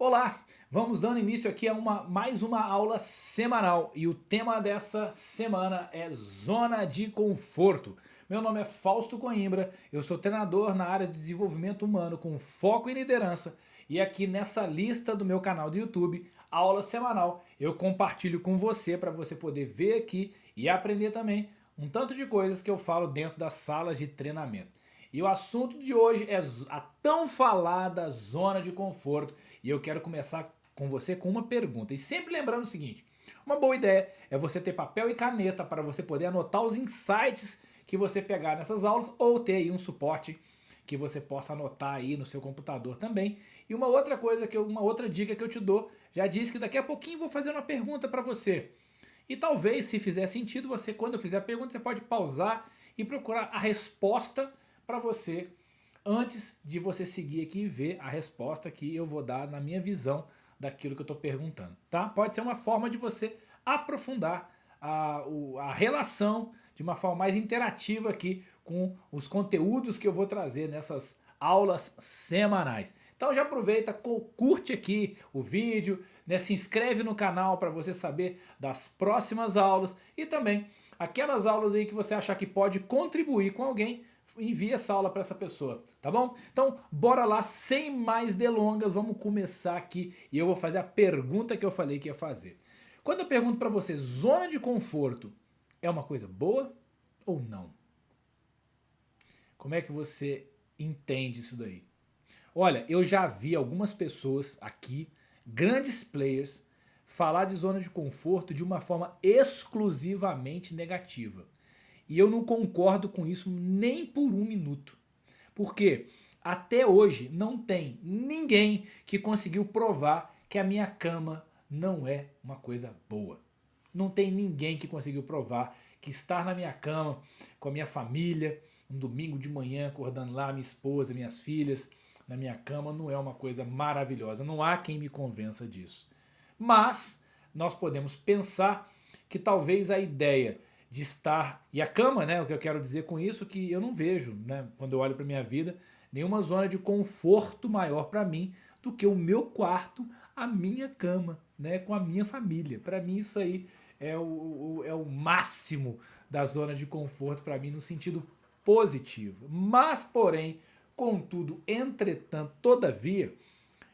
Olá, vamos dando início aqui a mais uma aula semanal e o tema dessa semana é zona de conforto. Meu nome é Fausto Coimbra, eu sou treinador na área de desenvolvimento humano com foco em liderança e aqui nessa lista do meu canal do YouTube, aula semanal, eu compartilho com você para você poder ver aqui e aprender também um tanto de coisas que eu falo dentro das salas de treinamento. E o assunto de hoje é a tão falada zona de conforto. E eu quero começar com você com uma pergunta. E sempre lembrando o seguinte: uma boa ideia é você ter papel e caneta para você poder anotar os insights que você pegar nessas aulas ou ter aí um suporte que você possa anotar aí no seu computador também. E uma outra coisa uma outra dica que eu te dou, já disse que daqui a pouquinho vou fazer uma pergunta para você. E talvez, se fizer sentido, você, quando eu fizer a pergunta, você pode pausar e procurar a resposta para você antes de você seguir aqui e ver a resposta que eu vou dar na minha visão daquilo que eu estou perguntando, tá? Pode ser uma forma de você aprofundar a relação de uma forma mais interativa aqui com os conteúdos que eu vou trazer nessas aulas semanais. Então já aproveita, curte aqui o vídeo, né, se inscreve no canal para você saber das próximas aulas e também aquelas aulas aí que você achar que pode contribuir com alguém, envie essa aula para essa pessoa, tá bom? Então, bora lá, sem mais delongas, vamos começar aqui e eu vou fazer a pergunta que eu falei que ia fazer. Quando eu pergunto para você, zona de conforto é uma coisa boa ou não? Como é que você entende isso daí? Olha, eu já vi algumas pessoas aqui, grandes players, falar de zona de conforto de uma forma exclusivamente negativa. E eu não concordo com isso nem por um minuto. Porque até hoje não tem ninguém que conseguiu provar que a minha cama não é uma coisa boa. Não tem ninguém que conseguiu provar que estar na minha cama com a minha família, um domingo de manhã, acordando lá, minha esposa, minhas filhas, na minha cama, não é uma coisa maravilhosa. Não há quem me convença disso. Mas nós podemos pensar que talvez a ideia de estar. E a cama, né? O que eu quero dizer com isso é que eu não vejo, né? Quando eu olho para minha vida, nenhuma zona de conforto maior para mim do que o meu quarto, a minha cama, né? Com a minha família. Para mim, isso aí é o máximo da zona de conforto para mim no sentido positivo. Mas, porém, contudo, entretanto, todavia,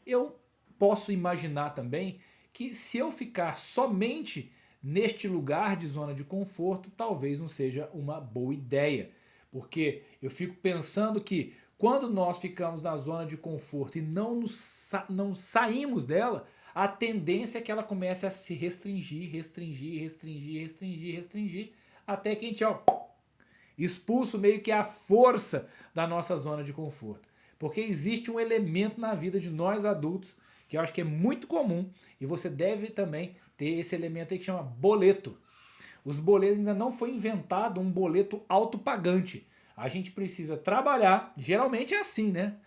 eu posso imaginar também que se eu ficar somente neste lugar de zona de conforto, talvez não seja uma boa ideia. Porque eu fico pensando que quando nós ficamos na zona de conforto e não saímos dela, a tendência é que ela comece a se restringir, restringir, restringir, restringir, restringir, até que a gente expulso meio que a força da nossa zona de conforto. Porque existe um elemento na vida de nós adultos que eu acho que é muito comum e você deve também ter esse elemento aí que chama boleto. Os boletos ainda não foi inventado um boleto autopagante. A gente precisa trabalhar, geralmente é assim, né?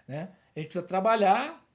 A gente precisa trabalhar,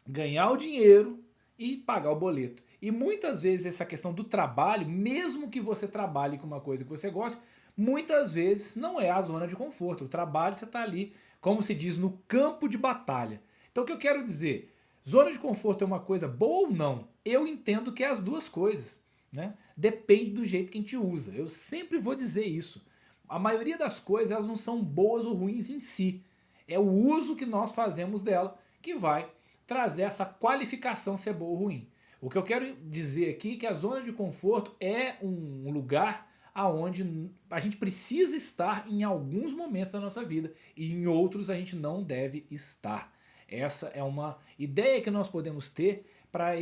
ganhar o dinheiro e pagar o boleto. E muitas vezes essa questão do trabalho, mesmo que você trabalhe com uma coisa que você gosta, muitas vezes não é a zona de conforto. O trabalho você está ali, como se diz, no campo de batalha. Então o que eu quero dizer? Zona de conforto é uma coisa boa ou não? Eu entendo que é as duas coisas. Né? Depende do jeito que a gente usa. Eu sempre vou dizer isso. A maioria das coisas elas não são boas ou ruins em si. É o uso que nós fazemos dela que vai trazer essa qualificação se é boa ou ruim. O que eu quero dizer aqui é que a zona de conforto é um lugar aonde a gente precisa estar em alguns momentos da nossa vida e em outros a gente não deve estar. Essa é uma ideia que nós podemos ter para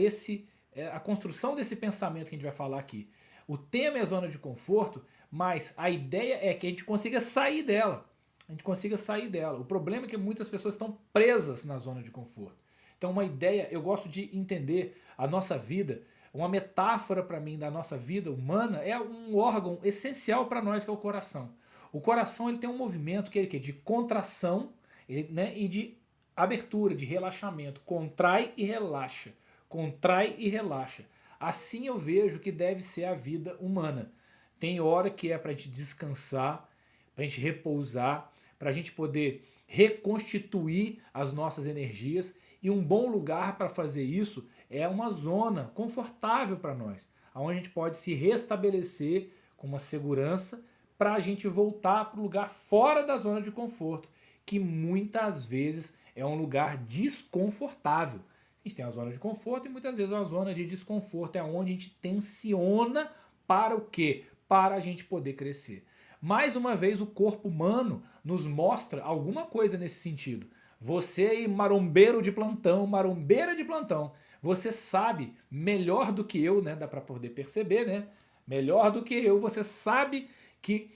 a construção desse pensamento que a gente vai falar aqui. O tema é a zona de conforto, mas a ideia é que a gente consiga sair dela. A gente consiga sair dela. O problema é que muitas pessoas estão presas na zona de conforto. Então, uma ideia, eu gosto de entender a nossa vida, uma metáfora para mim da nossa vida humana é um órgão essencial para nós que é o coração. O coração ele tem um movimento que é de contração, né, e de abertura, de relaxamento. Contrai e relaxa. Contrai e relaxa. Assim eu vejo que deve ser a vida humana. Tem hora que é para a gente descansar, para a gente repousar, para a gente poder reconstituir as nossas energias E um bom lugar para fazer isso é uma zona confortável para nós, onde a gente pode se restabelecer com uma segurança para a gente voltar para o lugar fora da zona de conforto, que muitas vezes é um lugar desconfortável. A gente tem a zona de conforto e muitas vezes a zona de desconforto é onde a gente tensiona para o quê? Para a gente poder crescer. Mais uma vez, o corpo humano nos mostra alguma coisa nesse sentido. Você aí, marombeiro de plantão, marombeira de plantão, você sabe melhor do que eu, né? Dá para poder perceber, né? Melhor do que eu, você sabe que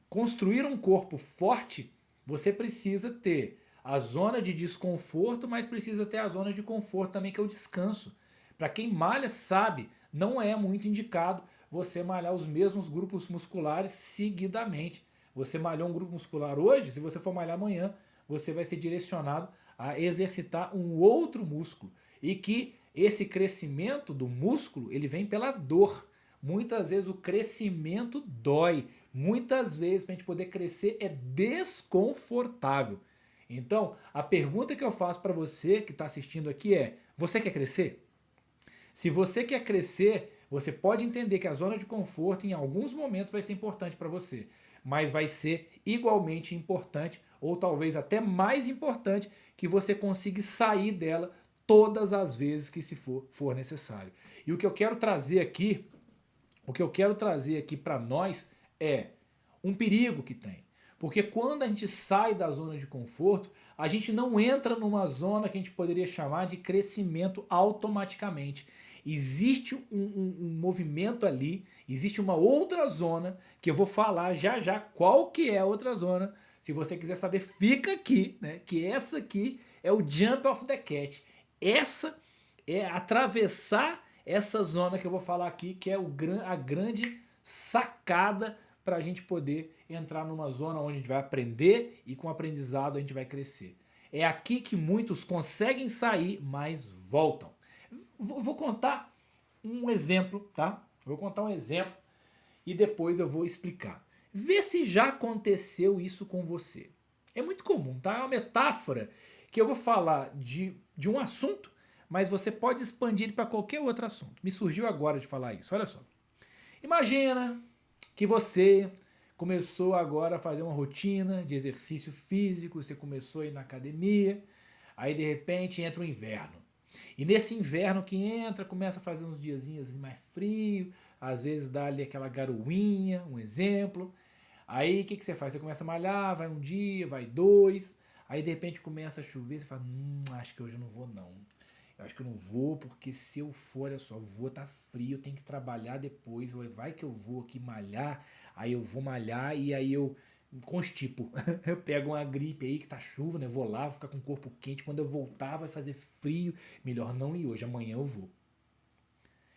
construir um corpo forte, você precisa ter a zona de desconforto, mas precisa ter a zona de conforto também, que é o descanso. Para quem malha sabe, não é muito indicado você malhar os mesmos grupos musculares seguidamente. Você malhou um grupo muscular hoje, se você for malhar amanhã, você vai ser direcionado a exercitar um outro músculo. E que esse crescimento do músculo, ele vem pela dor. Muitas vezes o crescimento dói. Muitas vezes, para a gente poder crescer, é desconfortável. Então, a pergunta que eu faço para você que está assistindo aqui é: você quer crescer? Se você quer crescer, você pode entender que a zona de conforto em alguns momentos vai ser importante para você, mas vai ser igualmente importante, ou talvez até mais importante, que você consiga sair dela todas as vezes que se for necessário. E o que eu quero trazer aqui, para nós é um perigo que tem. Porque quando a gente sai da zona de conforto, a gente não entra numa zona que a gente poderia chamar de crescimento automaticamente. Existe um movimento ali, existe uma outra zona, que eu vou falar já já qual que é a outra zona. Se você quiser saber, fica aqui, né? Que essa aqui é o jump of the cat. Essa é atravessar essa zona que eu vou falar aqui, que é a grande sacada para a gente poder entrar numa zona onde a gente vai aprender e com o aprendizado a gente vai crescer. É aqui que muitos conseguem sair, mas voltam. Vou contar um exemplo, tá? Vou contar um exemplo e depois eu vou explicar. Vê se já aconteceu isso com você. É muito comum, tá? É uma metáfora que eu vou falar de um assunto, mas você pode expandir para qualquer outro assunto. Me surgiu agora de falar isso, olha só. Imagina que você começou agora a fazer uma rotina de exercício físico, você começou a ir na academia, aí de repente entra o inverno. E nesse inverno que entra, começa a fazer uns diazinhos mais frio, às vezes dá ali aquela garoinha, um exemplo. Aí o que você faz? Você começa a malhar, vai um dia, vai dois, aí de repente começa a chover, você fala, acho que hoje eu não vou não. Eu acho que eu não vou, porque se eu for, olha só, eu vou, tá frio, eu tenho que trabalhar depois, vai que eu vou aqui malhar, aí eu vou malhar e aí eu constipo. Eu pego uma gripe aí que tá chuva, né? Eu vou lá, vou ficar com o corpo quente, quando eu voltar vai fazer frio, melhor não ir hoje, amanhã eu vou. O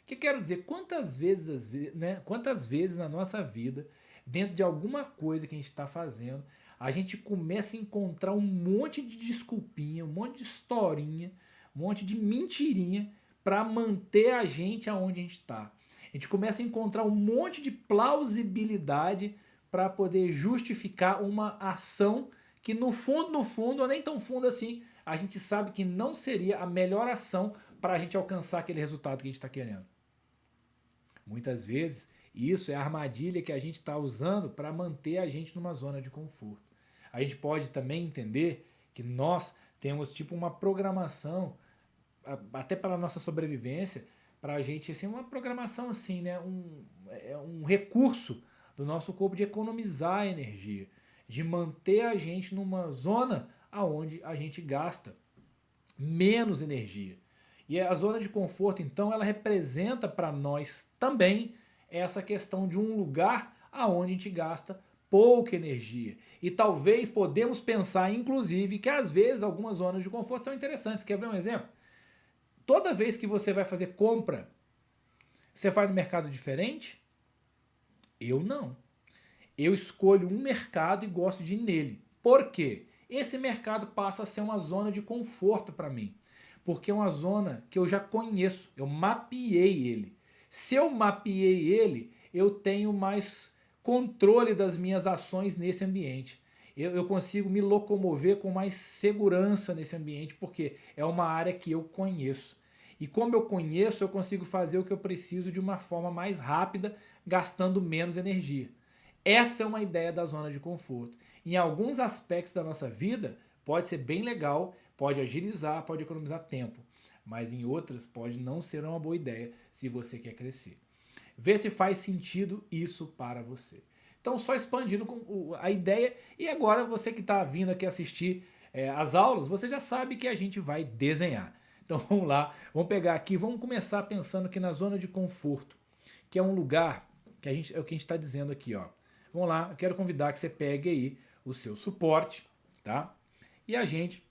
que eu quero dizer? Quantas vezes na nossa vida, dentro de alguma coisa que a gente está fazendo, a gente começa a encontrar um monte de desculpinha, um monte de historinha, um monte de mentirinha para manter a gente aonde a gente está. A gente começa a encontrar um monte de plausibilidade para poder justificar uma ação que no fundo, ou nem tão fundo assim, a gente sabe que não seria a melhor ação para a gente alcançar aquele resultado que a gente está querendo. Muitas vezes, isso é a armadilha que a gente está usando para manter a gente numa zona de conforto. A gente pode também entender que nós temos tipo uma programação, até pela nossa sobrevivência, para a gente, assim, uma programação assim, né? Um recurso do nosso corpo de economizar energia, de manter a gente numa zona aonde a gente gasta menos energia. E a zona de conforto, então, ela representa para nós também essa questão de um lugar aonde a gente gasta pouca energia. E talvez podemos pensar, inclusive, que às vezes algumas zonas de conforto são interessantes. Quer ver um exemplo? Toda vez que você vai fazer compra, você vai no mercado diferente? Eu não. Eu escolho um mercado e gosto de ir nele. Por quê? Esse mercado passa a ser uma zona de conforto para mim. Porque é uma zona que eu já conheço, eu mapeei ele. Se eu mapeei ele, eu tenho mais controle das minhas ações nesse ambiente. eu consigo me locomover com mais segurança nesse ambiente, porque é uma área que eu conheço. E como eu conheço, eu consigo fazer o que eu preciso de uma forma mais rápida, gastando menos energia. Essa é uma ideia da zona de conforto. Em alguns aspectos da nossa vida, pode ser bem legal, pode agilizar, pode economizar tempo. Mas em outras, pode não ser uma boa ideia se você quer crescer. Vê se faz sentido isso para você. Então, só expandindo a ideia. E agora, você que está vindo aqui assistir as aulas, você já sabe que a gente vai desenhar. Então, vamos lá. Vamos pegar aqui. Vamos começar pensando aqui na zona de conforto, que é um lugar que é o que a gente está dizendo aqui, ó. Vamos lá. Eu quero convidar que você pegue aí o seu suporte, tá? E a gente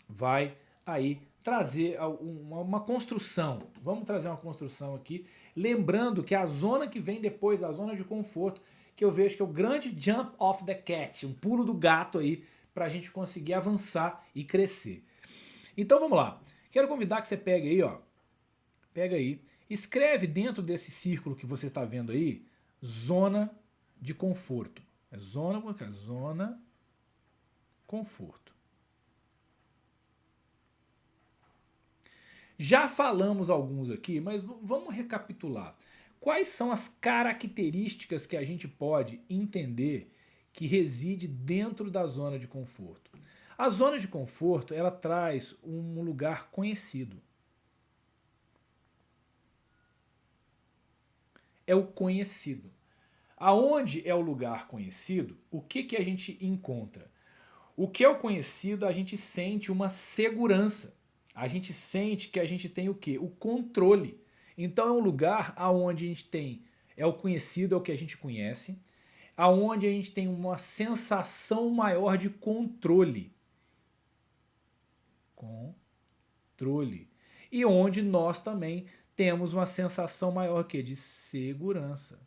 vai aí trazer uma construção. Vamos trazer uma construção aqui. Lembrando que a zona que vem depois da zona de conforto, que eu vejo que é o grande jump off the cat, um pulo do gato aí, para a gente conseguir avançar e crescer. Então vamos lá. Quero convidar que você pegue aí, ó. Pega aí. Escreve dentro desse círculo que você está vendo aí, zona de conforto. É zona conforto. Já falamos alguns aqui, mas vamos recapitular. Quais são as características que a gente pode entender que reside dentro da zona de conforto? A zona de conforto, ela traz um lugar conhecido. É o conhecido. Aonde é o lugar conhecido, o que a gente encontra? O que é o conhecido, a gente sente uma segurança. A gente sente que a gente tem o quê? O controle. Então é um lugar aonde a gente tem, é o conhecido, é o que a gente conhece, aonde a gente tem uma sensação maior de controle. Controle. E onde nós também temos uma sensação maior que de segurança.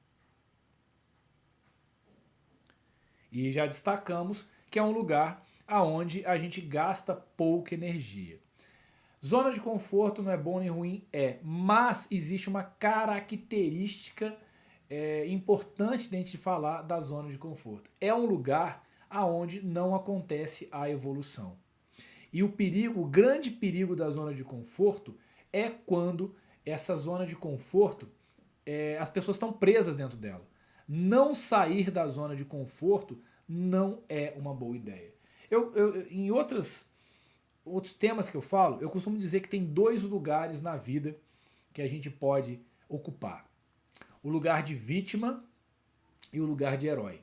E já destacamos que é um lugar aonde a gente gasta pouca energia. Zona de conforto não é bom nem ruim, mas existe uma característica importante de a gente falar da zona de conforto. É um lugar aonde não acontece a evolução. E o grande perigo da zona de conforto é quando essa zona de conforto, as pessoas estão presas dentro dela. Não sair da zona de conforto não é uma boa ideia. Em outros temas que eu falo, eu costumo dizer que tem 2 lugares na vida que a gente pode ocupar. O lugar de vítima e o lugar de herói.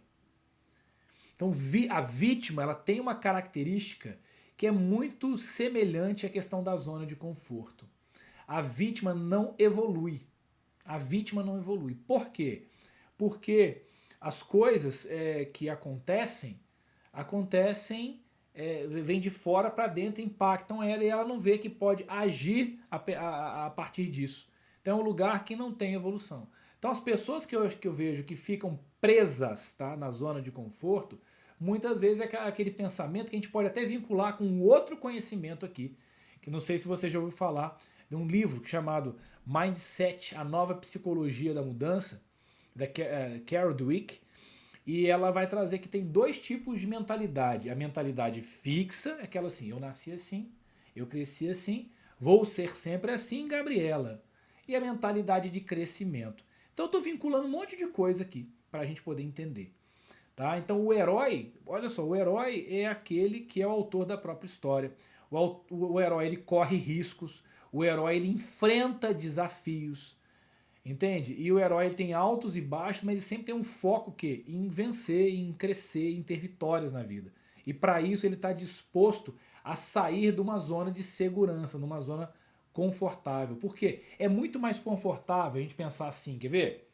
Então a vítima, ela tem uma característica que é muito semelhante à questão da zona de conforto. A vítima não evolui. A vítima não evolui. Por quê? Porque as coisas que acontecem vem de fora para dentro, impactam ela e ela não vê que pode agir a partir disso. Então é um lugar que não tem evolução. Então as pessoas que eu vejo que ficam presas, tá, na zona de conforto, muitas vezes é aquele pensamento que a gente pode até vincular com um outro conhecimento aqui, que não sei se você já ouviu falar de um livro chamado Mindset, a nova psicologia da mudança, da Carol Dweck. E ela vai trazer que tem 2 tipos de mentalidade. A mentalidade fixa, aquela assim, eu nasci assim, eu cresci assim, vou ser sempre assim, Gabriela. E a mentalidade de crescimento. Então eu estou vinculando um monte de coisa aqui para a gente poder entender. Tá? Então o herói, olha só, o herói é aquele que é o autor da própria história. O herói, ele corre riscos, o herói, ele enfrenta desafios. Entende? E o herói, ele tem altos e baixos, mas ele sempre tem um foco que em vencer, em crescer, em ter vitórias na vida. E para isso ele está disposto a sair de uma zona de segurança, numa zona confortável. Por quê? É muito mais confortável a gente pensar assim, quer ver?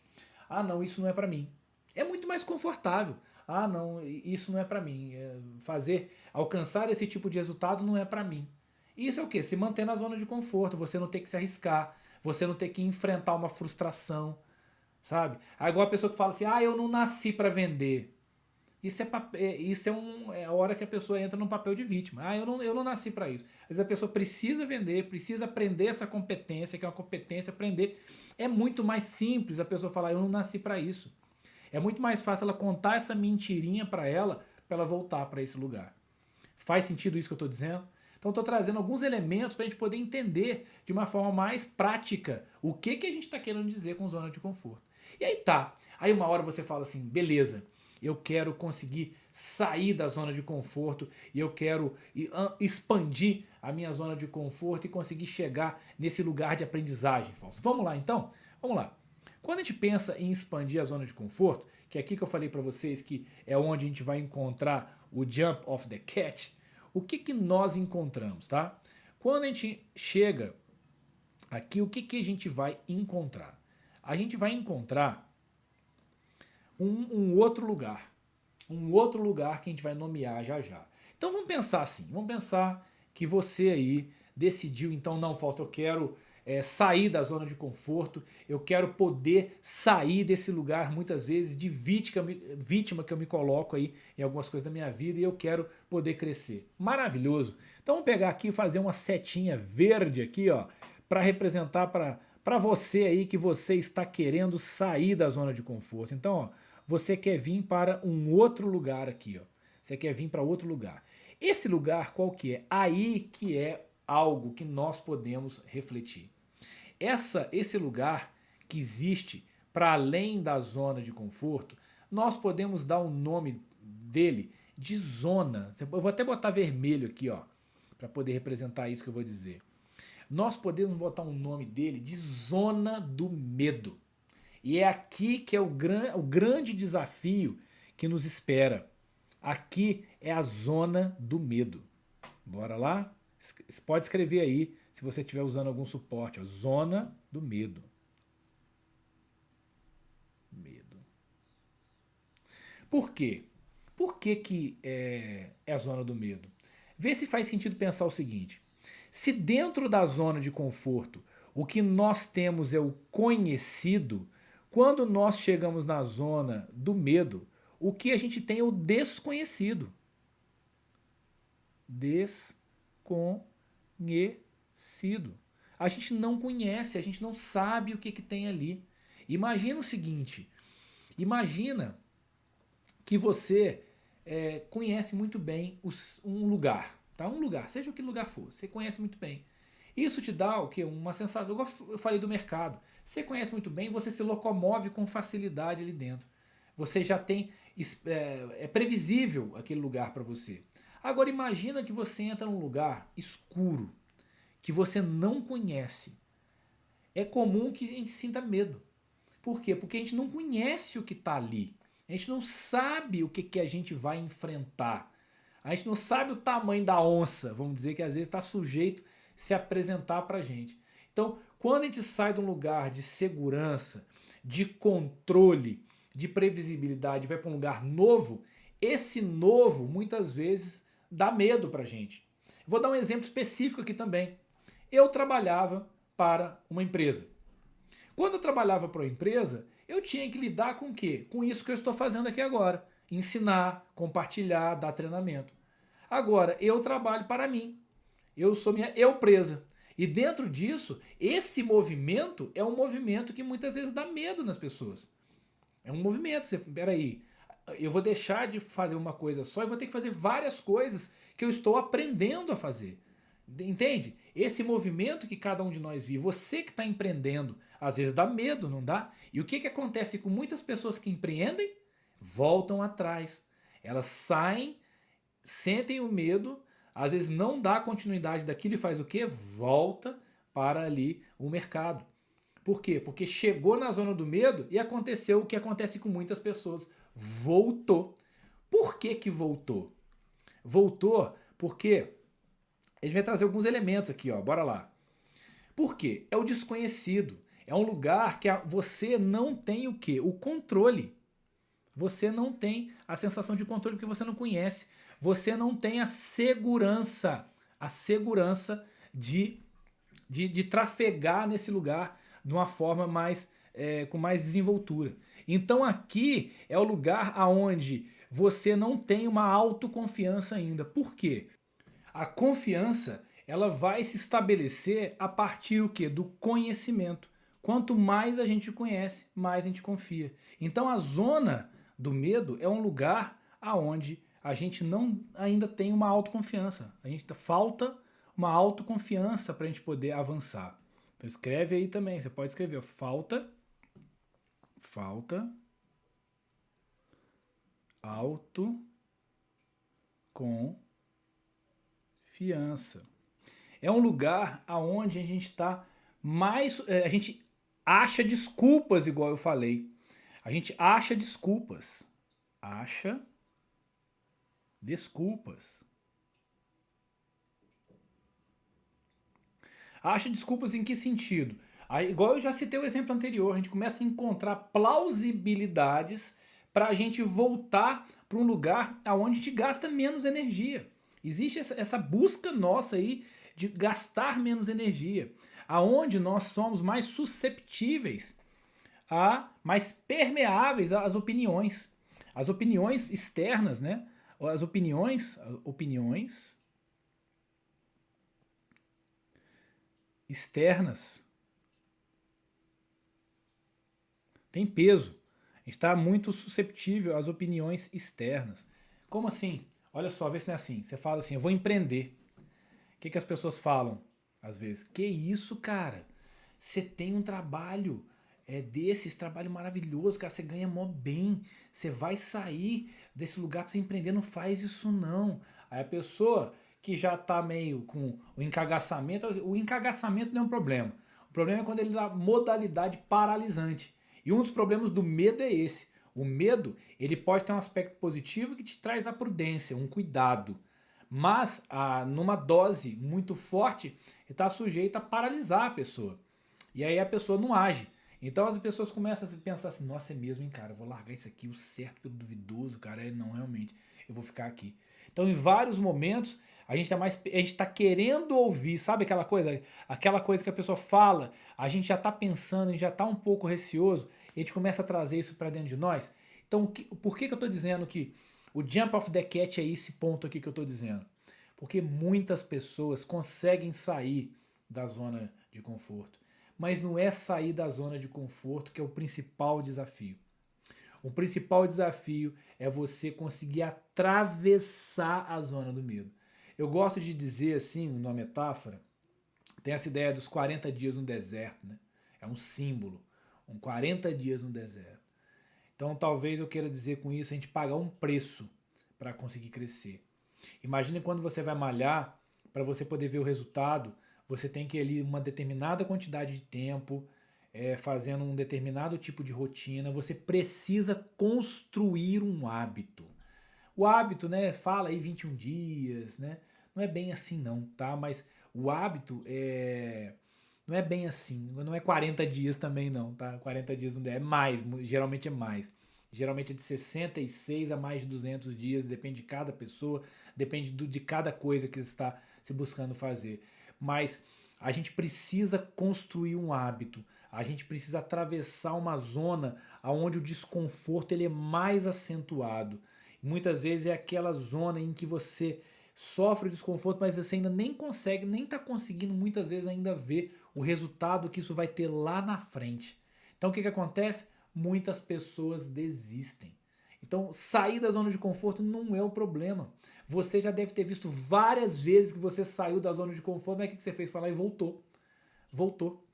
Ah, não, isso não é para mim. É muito mais confortável. Ah, não, isso não é para mim. Alcançar esse tipo de resultado não é para mim. Isso é o quê? Se manter na zona de conforto, você não ter que se arriscar, você não ter que enfrentar uma frustração, sabe? Aí igual a pessoa que fala assim, eu não nasci para vender. Isso é a hora que a pessoa entra num papel de vítima. Eu não nasci para isso. Às vezes a pessoa precisa vender, precisa aprender essa competência, que é uma competência, aprender. É muito mais simples a pessoa falar, eu não nasci para isso. É muito mais fácil ela contar essa mentirinha para ela para ela voltar para esse lugar. Faz sentido isso que eu estou dizendo? Então estou trazendo alguns elementos para a gente poder entender de uma forma mais prática o que a gente está querendo dizer com zona de conforto. E aí tá, aí uma hora você fala assim, beleza, eu quero conseguir sair da zona de conforto e eu quero expandir a minha zona de conforto e conseguir chegar nesse lugar de aprendizagem, Fausto. Vamos lá então? Vamos lá. Quando a gente pensa em expandir a zona de conforto, que é aqui que eu falei para vocês que é onde a gente vai encontrar o jump off the cat, o que nós encontramos, tá? Quando a gente chega aqui, o que a gente vai encontrar? A gente vai encontrar um outro lugar que a gente vai nomear já já. Então vamos pensar assim, vamos pensar que você aí decidiu, então não, Fausto, eu quero sair da zona de conforto, eu quero poder sair desse lugar muitas vezes de vítima que eu me coloco aí em algumas coisas da minha vida e eu quero poder crescer. Maravilhoso! Então vamos pegar aqui e fazer uma setinha verde aqui, ó, para representar para você aí que você está querendo sair da zona de conforto. Então, ó, você quer vir para um outro lugar aqui, ó. Você quer vir para outro lugar. Esse lugar qual que é? Aí que é algo que nós podemos refletir. Esse lugar que existe para além da zona de conforto, nós podemos dar o nome dele de zona. Eu vou até botar vermelho aqui, ó, para poder representar isso que eu vou dizer. Nós podemos botar um nome dele de zona do medo. E é aqui que é o grande desafio que nos espera. Aqui é a zona do medo. Bora lá? Pode escrever aí, se você estiver usando algum suporte. Ó, zona do medo. Medo. Por quê? Por que é a zona do medo? Vê se faz sentido pensar o seguinte. Se dentro da zona de conforto o que nós temos é o conhecido, quando nós chegamos na zona do medo, o que a gente tem é o desconhecido. Desconhecido. A gente não conhece, a gente não sabe o que tem ali. Imagina o seguinte, imagina que você conhece muito bem um lugar, tá? Um lugar, seja o que lugar for, você conhece muito bem. Isso te dá o quê? Uma sensação, eu falei do mercado. Você conhece muito bem, você se locomove com facilidade ali dentro. Você já tem, é previsível aquele lugar para você. Agora imagina que você entra num lugar escuro, que você não conhece. É comum que a gente sinta medo. Por quê? Porque a gente não conhece o que está ali. A gente não sabe o que a gente vai enfrentar. A gente não sabe o tamanho da onça, vamos dizer que às vezes está sujeito a se apresentar para a gente. Então, quando a gente sai de um lugar de segurança, de controle, de previsibilidade, vai para um lugar novo, esse novo muitas vezes dá medo para a gente. Vou dar um exemplo específico aqui também. Eu trabalhava para uma empresa. Quando eu trabalhava para uma empresa, eu tinha que lidar com o quê? Com isso que eu estou fazendo aqui agora. Ensinar, compartilhar, dar treinamento. Agora, eu trabalho para mim. Eu sou minha eu-presa. E dentro disso, esse movimento é um movimento que muitas vezes dá medo nas pessoas. É um movimento. Peraí, eu vou deixar de fazer uma coisa só e vou ter que fazer várias coisas que eu estou aprendendo a fazer. Entende? Esse movimento que cada um de nós vive, você que está empreendendo, às vezes dá medo, não dá? E o que acontece com muitas pessoas que empreendem? Voltam atrás. Elas saem, sentem o medo, às vezes não dá continuidade daquilo e faz o quê? Volta para ali o mercado. Por quê? Porque chegou na zona do medo e aconteceu o que acontece com muitas pessoas. Voltou. Por que voltou? Voltou porque a gente vai trazer alguns elementos aqui, ó. Bora lá. Por quê? É o desconhecido. É um lugar que você não tem o quê? O controle. Você não tem a sensação de controle porque você não conhece. Você não tem a segurança de trafegar nesse lugar de uma forma com mais desenvoltura. Então aqui é o lugar aonde você não tem uma autoconfiança ainda. Por quê? A confiança ela vai se estabelecer a partir o quê? Do conhecimento. Quanto mais a gente conhece, mais a gente confia. Então a zona do medo é um lugar aonde a gente não ainda tem uma autoconfiança. A gente falta uma autoconfiança para a gente poder avançar. Então escreve aí também, você pode escrever, ó, falta autoconfiança. É um lugar aonde a gente está mais, a gente acha desculpas, igual eu falei. A gente acha desculpas. Acha desculpas. Acha desculpas em que sentido? Aí, igual eu já citei o exemplo anterior, a gente começa a encontrar plausibilidades para a gente voltar para um lugar onde a gente gasta menos energia. Existe essa busca nossa aí de gastar menos energia, aonde nós somos mais susceptíveis, mais permeáveis às opiniões. As opiniões externas, né? As opiniões externas têm peso. A gente está muito susceptível às opiniões externas. Como assim? Olha só, vê se não é assim. Você fala assim, eu vou empreender. O que as pessoas falam às vezes? Que isso, cara? Você tem um trabalho esse trabalho maravilhoso, cara, você ganha mó bem, você vai sair desse lugar pra você empreender, não faz isso não. Aí a pessoa que já tá meio com o encagaçamento não é um problema. O problema é quando ele dá modalidade paralisante. E um dos problemas do medo é esse. O medo, ele pode ter um aspecto positivo que te traz a prudência, um cuidado. Mas, numa dose muito forte, ele está sujeito a paralisar a pessoa. E aí a pessoa não age. Então as pessoas começam a pensar assim, nossa, é mesmo, hein, cara, eu vou largar isso aqui, o certo pelo duvidoso, cara, não, realmente, eu vou ficar aqui. Então em vários momentos, a gente tá querendo ouvir, sabe aquela coisa que a pessoa fala, a gente já tá pensando, a gente já tá um pouco receoso, e a gente começa a trazer isso para dentro de nós. Então por que eu tô dizendo que o jump off the cat é esse ponto aqui que eu tô dizendo? Porque muitas pessoas conseguem sair da zona de conforto. Mas não é sair da zona de conforto que é o principal desafio. O principal desafio é você conseguir atravessar a zona do medo. Eu gosto de dizer assim, uma metáfora, tem essa ideia dos 40 dias no deserto, né? É um símbolo, 40 dias no deserto. Então talvez eu queira dizer com isso a gente pagar um preço para conseguir crescer. Imagine quando você vai malhar, para você poder ver o resultado, você tem que ir ali uma determinada quantidade de tempo, fazendo um determinado tipo de rotina, você precisa construir um hábito. O hábito, né, fala aí 21 dias, né? Não é bem assim não, tá? Mas o hábito não é bem assim, não é 40 dias também não, tá? 40 dias não é mais, geralmente é mais. Geralmente é de 66 a mais de 200 dias, depende de cada pessoa, depende de cada coisa que você está se buscando fazer. Mas a gente precisa construir um hábito, a gente precisa atravessar uma zona onde o desconforto ele é mais acentuado. Muitas vezes é aquela zona em que você sofre o desconforto, mas você ainda nem consegue, nem está conseguindo muitas vezes ainda ver o resultado que isso vai ter lá na frente. Então o que acontece? Muitas pessoas desistem. Então sair da zona de conforto não é o problema. Você já deve ter visto várias vezes que você saiu da zona de conforto, mas o que você fez? Foi lá e voltou. Voltou.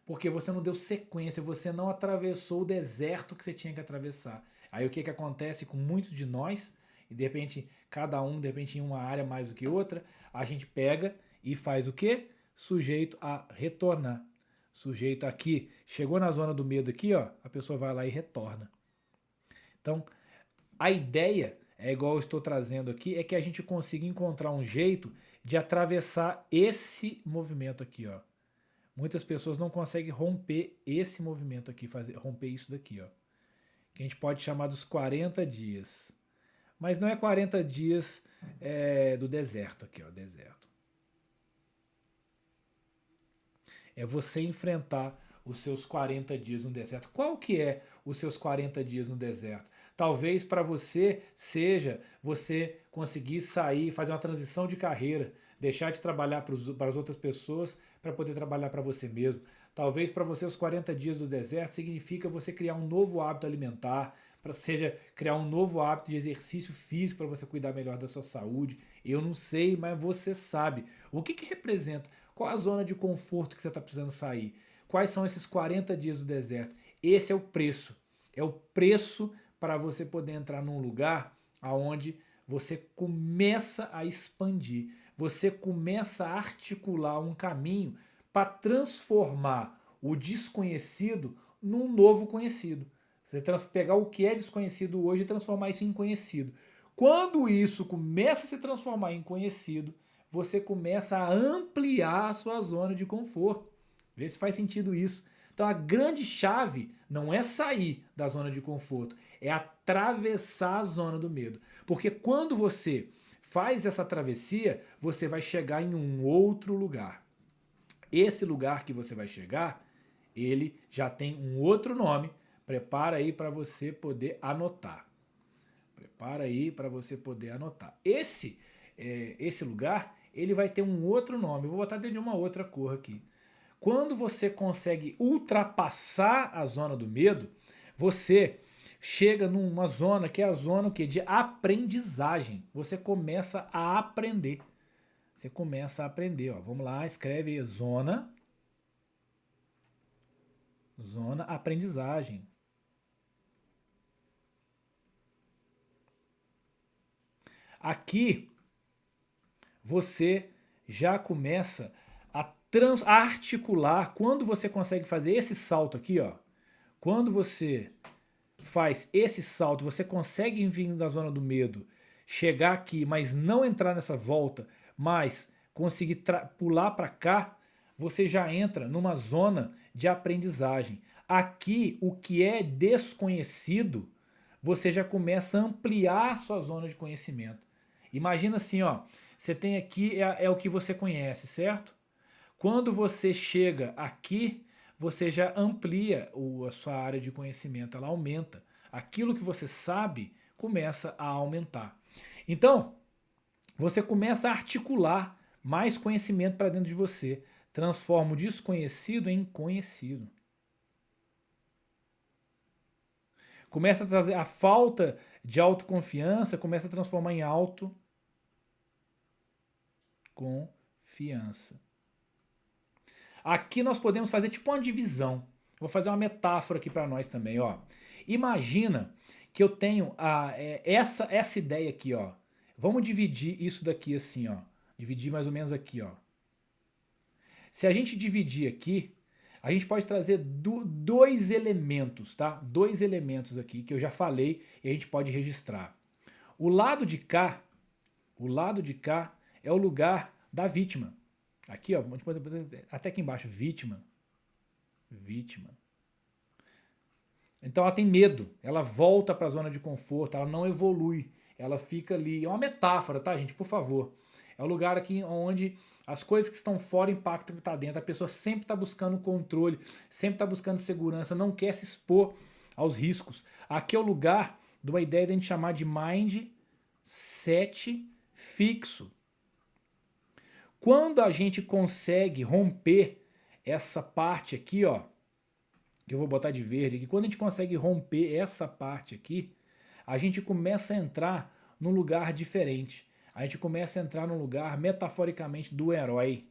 Porque você não deu sequência, você não atravessou o deserto que você tinha que atravessar. Aí o que acontece com muitos de nós, e de repente cada um, de repente em uma área mais do que outra, a gente pega e faz o quê? Sujeito a retornar. Sujeito aqui, chegou na zona do medo aqui, ó, a pessoa vai lá e retorna. Então, a ideia, igual eu estou trazendo aqui, é que a gente consiga encontrar um jeito de atravessar esse movimento aqui, ó. Muitas pessoas não conseguem romper esse movimento aqui, romper isso daqui, ó. Que a gente pode chamar dos 40 dias. Mas não é 40 dias do deserto aqui, ó, deserto. É você enfrentar os seus 40 dias no deserto. Qual que é os seus 40 dias no deserto? Talvez para você seja você conseguir sair, fazer uma transição de carreira, deixar de trabalhar para as outras pessoas para poder trabalhar para você mesmo. Talvez para você os 40 dias do deserto significa você criar um novo hábito alimentar, seja criar um novo hábito de exercício físico para você cuidar melhor da sua saúde. Eu não sei, mas você sabe. O que representa? Qual a zona de conforto que você está precisando sair? Quais são esses 40 dias do deserto? Esse é o preço. É o preço para você poder entrar num lugar aonde você começa a expandir, você começa a articular um caminho para transformar o desconhecido num novo conhecido. Você pegar o que é desconhecido hoje e transformar isso em conhecido. Quando isso começa a se transformar em conhecido, você começa a ampliar a sua zona de conforto. Vê se faz sentido isso. Então a grande chave não é sair da zona de conforto, é atravessar a zona do medo. Porque quando você faz essa travessia, você vai chegar em um outro lugar. Esse lugar que você vai chegar, ele já tem um outro nome. Prepara aí para você poder anotar. Prepara aí para você poder anotar. Esse lugar, ele vai ter um outro nome. Eu vou botar dentro de uma outra cor aqui. Quando você consegue ultrapassar a zona do medo, você chega numa zona que é a zona de aprendizagem. Você começa a aprender. Você começa a aprender. Ó. Vamos lá, escreve aí, zona aprendizagem. Aqui você já começa a articular. Quando você consegue fazer esse salto aqui, ó, quando você faz esse salto, você consegue vir da zona do medo, chegar aqui, mas não entrar nessa volta, mas conseguir pular para cá, você já entra numa zona de aprendizagem. Aqui, o que é desconhecido, você já começa a ampliar a sua zona de conhecimento. Imagina assim, ó, você tem aqui, é o que você conhece, certo? Quando você chega aqui, você já amplia a sua área de conhecimento, ela aumenta. Aquilo que você sabe começa a aumentar. Então, você começa a articular mais conhecimento para dentro de você. Transforma o desconhecido em conhecido. Começa a trazer a falta de autoconfiança, começa a transformar em autoconfiança. Aqui nós podemos fazer tipo uma divisão. Vou fazer uma metáfora aqui para nós também, ó. Imagina que eu tenho essa ideia aqui, ó. Vamos dividir isso daqui assim, ó. Dividir mais ou menos aqui, ó. Se a gente dividir aqui, a gente pode trazer dois elementos, tá? Dois elementos aqui que eu já falei e a gente pode registrar. O lado de cá é o lugar da vítima. Aqui, ó, até aqui embaixo, vítima. Então ela tem medo, ela volta para a zona de conforto, ela não evolui, ela fica ali. É uma metáfora, tá, gente? Por favor. É o lugar aqui onde as coisas que estão fora impactam o que está dentro. A pessoa sempre está buscando controle, sempre está buscando segurança, não quer se expor aos riscos. Aqui é o lugar de uma ideia de a gente chamar de mindset fixo. Quando a gente consegue romper essa parte aqui, ó, que eu vou botar de verde aqui, quando a gente consegue romper essa parte aqui, a gente começa a entrar num lugar diferente. A gente começa a entrar num lugar, metaforicamente, do herói.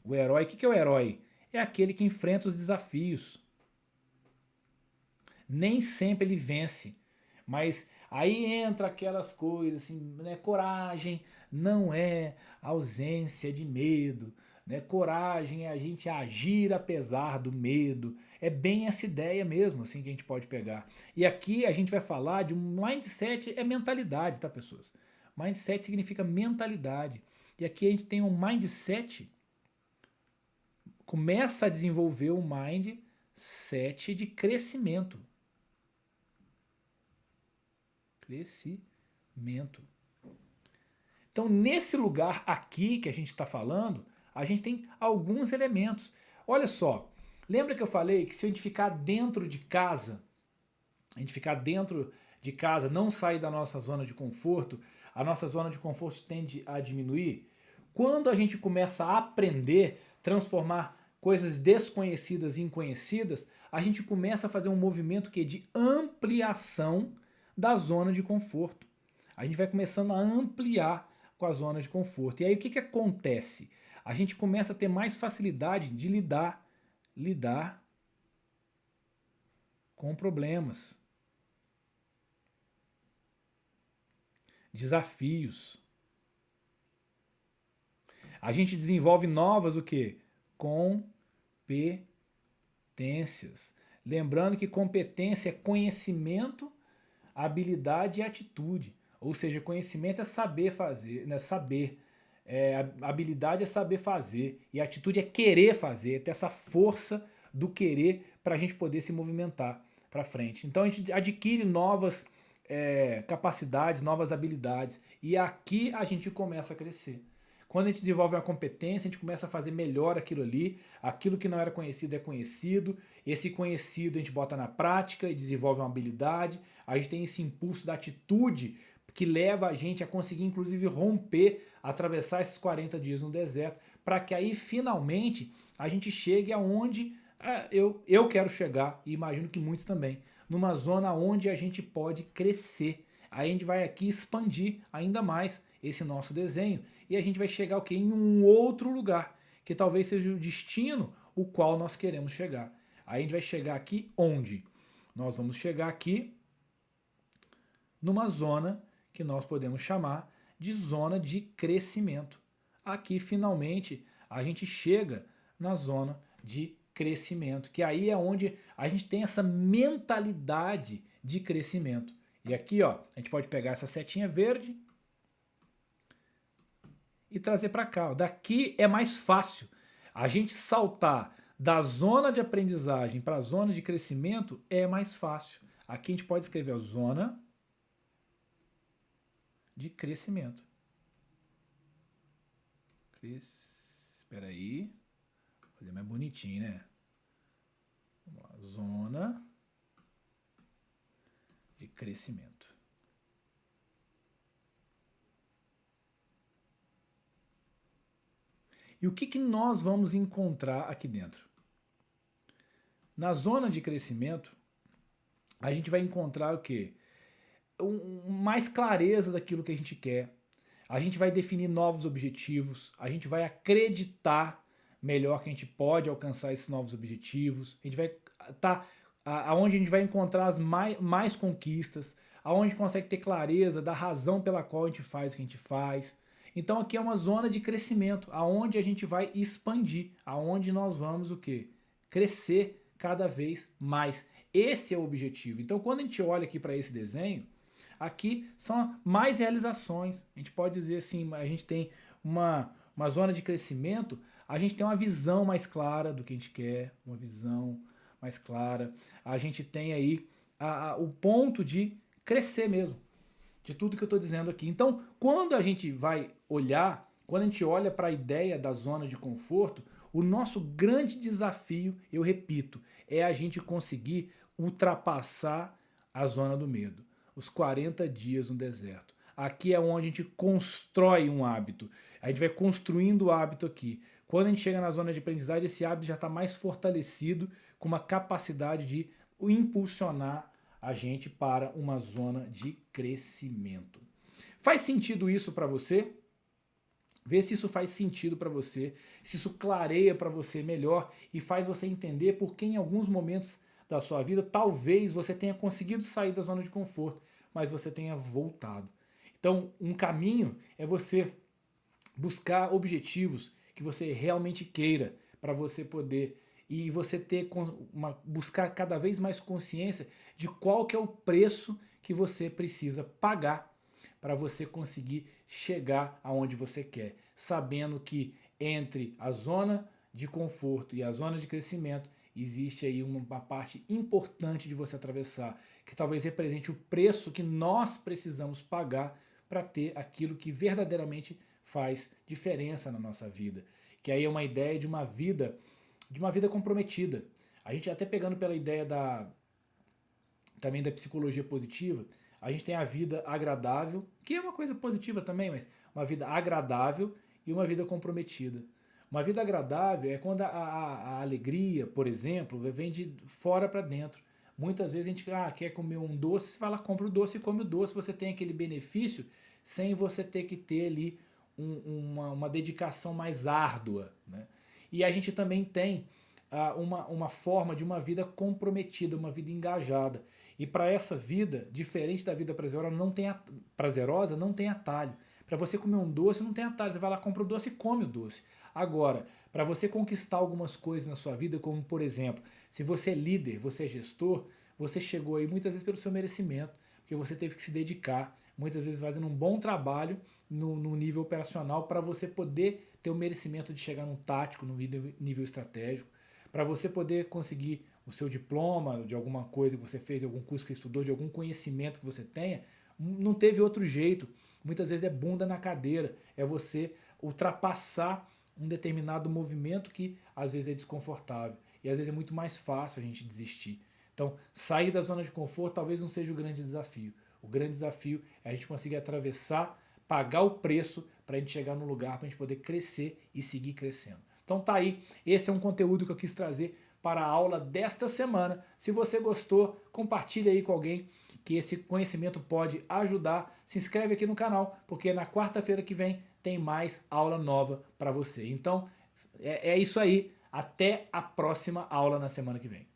O herói, o que é o herói? É aquele que enfrenta os desafios. Nem sempre ele vence, mas aí entra aquelas coisas assim, né? Coragem não é ausência de medo, né? Coragem é a gente agir apesar do medo. É bem essa ideia mesmo, assim, que a gente pode pegar. E aqui a gente vai falar de um mindset, é mentalidade, tá, pessoas? Mindset significa mentalidade. E aqui a gente tem um mindset, começa a desenvolver um mindset de crescimento. Crescimento. Então, nesse lugar aqui que a gente está falando, a gente tem alguns elementos. Olha só, lembra que eu falei que se a gente ficar dentro de casa, não sair da nossa zona de conforto, a nossa zona de conforto tende a diminuir? Quando a gente começa a aprender, transformar coisas desconhecidas em conhecidas, a gente começa a fazer um movimento que é de ampliação da zona de conforto. A gente vai começando a ampliar com a zona de conforto. E aí o que acontece? A gente começa a ter mais facilidade de lidar com problemas, desafios. A gente desenvolve novas o quê? Competências. Lembrando que competência é conhecimento, habilidade e atitude. Ou seja, conhecimento é saber fazer, né? Saber. Habilidade é saber fazer. E atitude é querer fazer, é ter essa força do querer para a gente poder se movimentar para frente. Então a gente adquire novas capacidades, novas habilidades. E aqui a gente começa a crescer. Quando a gente desenvolve uma competência, a gente começa a fazer melhor aquilo ali. Aquilo que não era conhecido é conhecido. Esse conhecido a gente bota na prática e desenvolve uma habilidade. A gente tem esse impulso da atitude que leva a gente a conseguir, inclusive, romper, atravessar esses 40 dias no deserto, para que aí, finalmente, a gente chegue aonde eu quero chegar, e imagino que muitos também, numa zona onde a gente pode crescer. Aí a gente vai aqui expandir ainda mais esse nosso desenho, e a gente vai chegar em um outro lugar, que talvez seja o destino o qual nós queremos chegar. Aí a gente vai chegar aqui onde? Nós vamos chegar aqui numa zona que nós podemos chamar de zona de crescimento. Aqui, finalmente, a gente chega na zona de crescimento, que aí é onde a gente tem essa mentalidade de crescimento. E aqui, ó, a gente pode pegar essa setinha verde e trazer para cá. Ó. Daqui é mais fácil. A gente saltar da zona de aprendizagem para a zona de crescimento é mais fácil. Aqui a gente pode escrever a zona de crescimento. Espera aí. Vou fazer mais bonitinho, né? Vamos lá. Zona de crescimento. E o que nós vamos encontrar aqui dentro? Na zona de crescimento, a gente vai encontrar o quê? Mais clareza daquilo que a gente quer. A gente vai definir novos objetivos. A gente vai acreditar melhor que a gente pode alcançar esses novos objetivos. A gente vai estar aonde a gente vai encontrar as mais conquistas, aonde a gente consegue ter clareza da razão pela qual a gente faz o que a gente faz. Então aqui é uma zona de crescimento, aonde a gente vai expandir, aonde nós vamos o quê? Crescer cada vez mais. Esse é o objetivo. Então quando a gente olha aqui para esse desenho, aqui são mais realizações. A gente pode dizer assim, a gente tem uma zona de crescimento, a gente tem uma visão mais clara do que a gente quer, uma visão mais clara. A gente tem aí o ponto de crescer mesmo, de tudo que eu estou dizendo aqui. Então, quando a gente vai olhar, quando a gente olha para a ideia da zona de conforto, o nosso grande desafio, eu repito, é a gente conseguir ultrapassar a zona do medo. Os 40 dias no deserto. Aqui é onde a gente constrói um hábito. A gente vai construindo o hábito aqui. Quando a gente chega na zona de aprendizagem, esse hábito já está mais fortalecido, com uma capacidade de impulsionar a gente para uma zona de crescimento. Faz sentido isso para você? Vê se isso faz sentido para você, se isso clareia para você melhor e faz você entender por que em alguns momentos da sua vida talvez você tenha conseguido sair da zona de conforto, mas você tenha voltado. Então, um caminho é você buscar objetivos que você realmente queira para você poder e você ter buscar cada vez mais consciência de qual que é o preço que você precisa pagar para você conseguir chegar aonde você quer, sabendo que entre a zona de conforto e a zona de crescimento existe aí uma parte importante de você atravessar, que talvez represente o preço que nós precisamos pagar para ter aquilo que verdadeiramente faz diferença na nossa vida. Que aí é uma ideia de uma vida comprometida. A gente até pegando pela ideia também da psicologia positiva, a gente tem a vida agradável, que é uma coisa positiva também, mas uma vida agradável e uma vida comprometida. Uma vida agradável é quando a alegria, por exemplo, vem de fora para dentro. Muitas vezes a gente quer comer um doce, você vai lá, compra o doce e come o doce, você tem aquele benefício sem você ter que ter ali uma dedicação mais árdua, né? E a gente também tem uma forma de uma vida comprometida, uma vida engajada. E para essa vida, diferente da vida prazerosa, não tem atalho. Para você comer um doce, não tem atalho. Você vai lá, compra o doce e come o doce. Agora, para você conquistar algumas coisas na sua vida, como por exemplo, se você é líder, você é gestor, você chegou aí muitas vezes pelo seu merecimento, porque você teve que se dedicar, muitas vezes fazendo um bom trabalho no nível operacional para você poder ter o merecimento de chegar num tático, no nível estratégico, para você poder conseguir o seu diploma de alguma coisa que você fez, algum curso que estudou, de algum conhecimento que você tenha, não teve outro jeito. Muitas vezes é bunda na cadeira, é você ultrapassar um determinado movimento que às vezes é desconfortável e às vezes é muito mais fácil a gente desistir. Então, sair da zona de conforto talvez não seja o grande desafio. O grande desafio é a gente conseguir atravessar, pagar o preço para a gente chegar num lugar para a gente poder crescer e seguir crescendo. Então tá aí, esse é um conteúdo que eu quis trazer para a aula desta semana. Se você gostou, compartilhe aí com alguém que esse conhecimento pode ajudar. Se inscreve aqui no canal, porque na quarta-feira que vem tem mais aula nova para você. Então é isso aí, até a próxima aula na semana que vem.